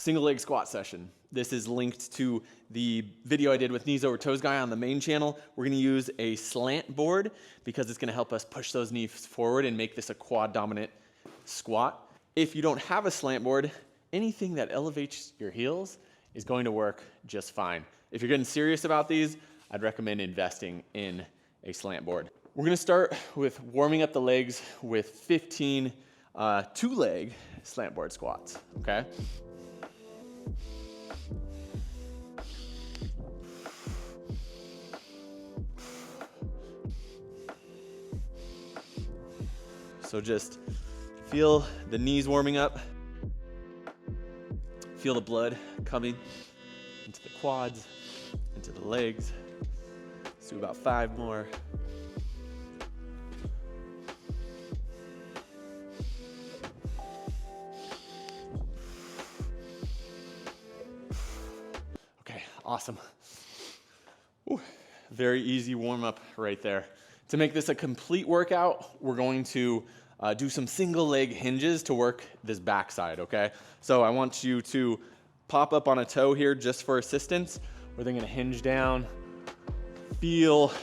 Single leg squat session. This is linked to the video I did with knees over toes guy on the main channel. We're gonna use a slant board because it's gonna help us push those knees forward and make this a quad dominant squat. If you don't have a slant board, anything that elevates your heels is going to work just fine. If you're getting serious about these, I'd recommend investing in a slant board. We're gonna start with warming up the legs with 15 two-leg slant board squats, okay? So just feel the knees warming up. Feel the blood coming into the quads, into the legs. Let's do about 5 more. Okay, awesome. Ooh, very easy warm up right there. To make this a complete workout, we're going to do some single leg hinges to work this backside, okay? So I want you to pop up on a toe here just for assistance. We're then gonna hinge down, feel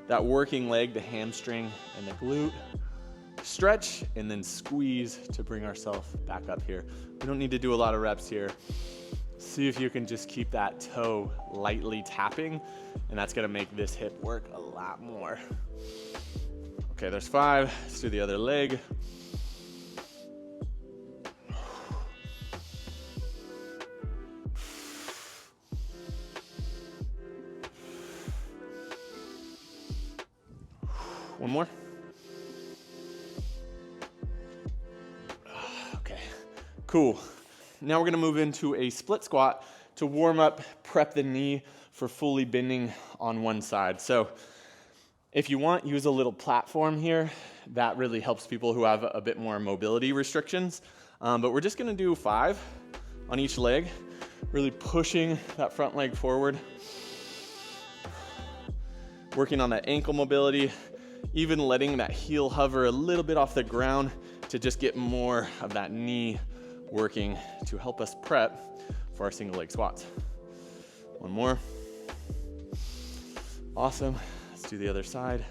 that working leg, the hamstring and the glute. Stretch and then squeeze to bring ourselves back up here. We don't need to do a lot of reps here. See if you can just keep that toe lightly tapping, and that's gonna make this hip work a lot more. Okay, there's 5. Let's do the other leg. One more. Okay, cool. Now we're gonna move into a split squat to warm up, prep the knee for fully bending on one side. So if you want, use a little platform here. That really helps people who have a bit more mobility restrictions. But we're just gonna do 5 on each leg, really pushing that front leg forward. Working on that ankle mobility, even letting that heel hover a little bit off the ground to just get more of that knee working to help us prep for our single leg squats. One more. Awesome. Let's do the other side.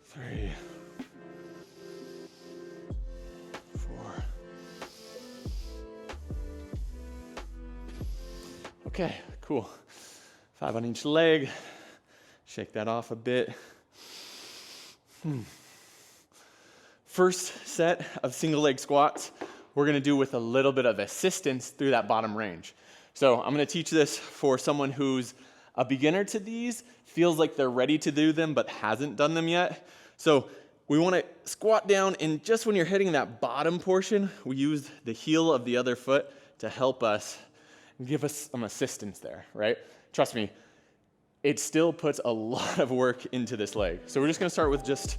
Three, 4. Okay, cool. 5 on each leg. Shake that off a bit. First set of single leg squats, we're gonna do with a little bit of assistance through that bottom range. So I'm gonna teach this for someone who's a beginner to these, feels like they're ready to do them but hasn't done them yet. So we wanna squat down, and just when you're hitting that bottom portion, we use the heel of the other foot to help us and give us some assistance there, right? Trust me, it still puts a lot of work into this leg. So we're just gonna start with just,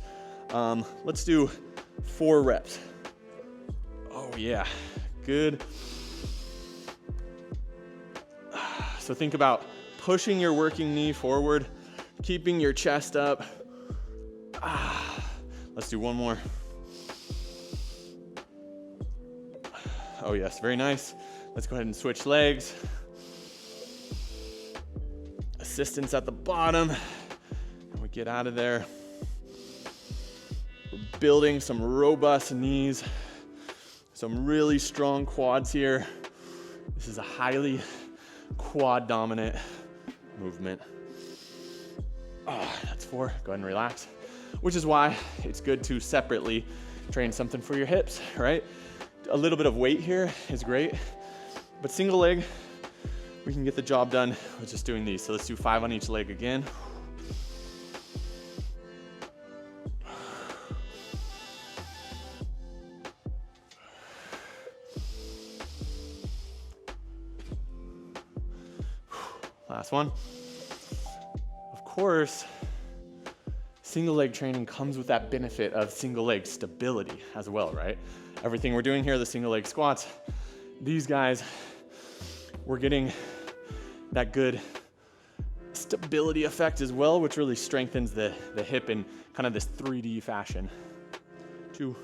let's do 4 reps. Oh yeah, good. So think about pushing your working knee forward, keeping your chest up. Let's do 1 more. Oh yes, very nice. Let's go ahead and switch legs. Assistance at the bottom, and we get out of there. We're building some robust knees, some really strong quads here. This is a highly quad dominant movement. That's 4, go ahead and relax. Which is why it's good to separately train something for your hips, right? A little bit of weight here is great, but single leg, we can get the job done with just doing these. So let's do 5 on each leg again. Last one. Of course, single leg training comes with that benefit of single leg stability as well, right? Everything we're doing here, the single leg squats, these guys, we're getting that good stability effect as well, which really strengthens the hip in kind of this 3D fashion. 2.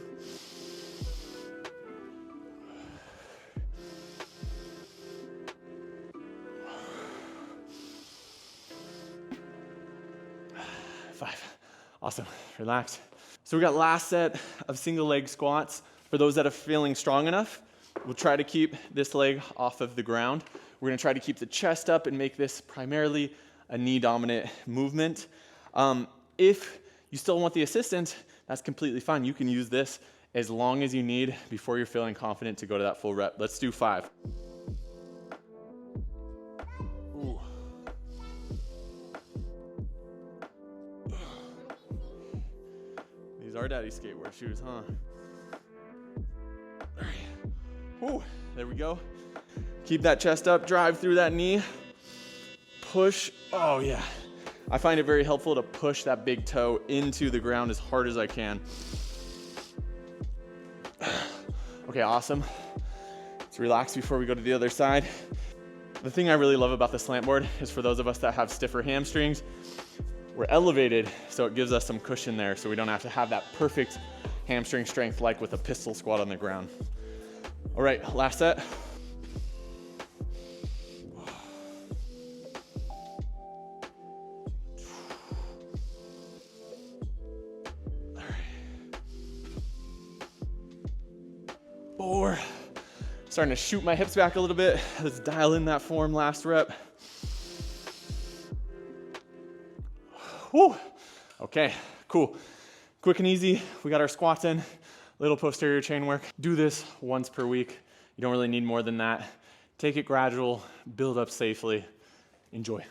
5. Awesome. Relax. So we got last set of single leg squats. For those that are feeling strong enough, we'll try to keep this leg off of the ground. We're gonna try to keep the chest up and make this primarily a knee dominant movement. If you still want the assistant, that's completely fine. You can use this as long as you need before you're feeling confident to go to that full rep. Let's do 5. Ooh. These are daddy skateboard shoes, huh? All right. Ooh, there we go. Keep that chest up, drive through that knee. Push, oh yeah. I find it very helpful to push that big toe into the ground as hard as I can. Okay, awesome. Let's relax before we go to the other side. The thing I really love about the slant board is for those of us that have stiffer hamstrings, we're elevated, so it gives us some cushion there so we don't have to have that perfect hamstring strength like with a pistol squat on the ground. All right, last set. All right. 4. Starting to shoot my hips back a little bit. Let's dial in that form last rep. Woo. Okay, cool. Quick and easy. We got our squats in, little posterior chain work. Do this once per week. You don't really need more than that. Take it gradual, build up safely. Enjoy.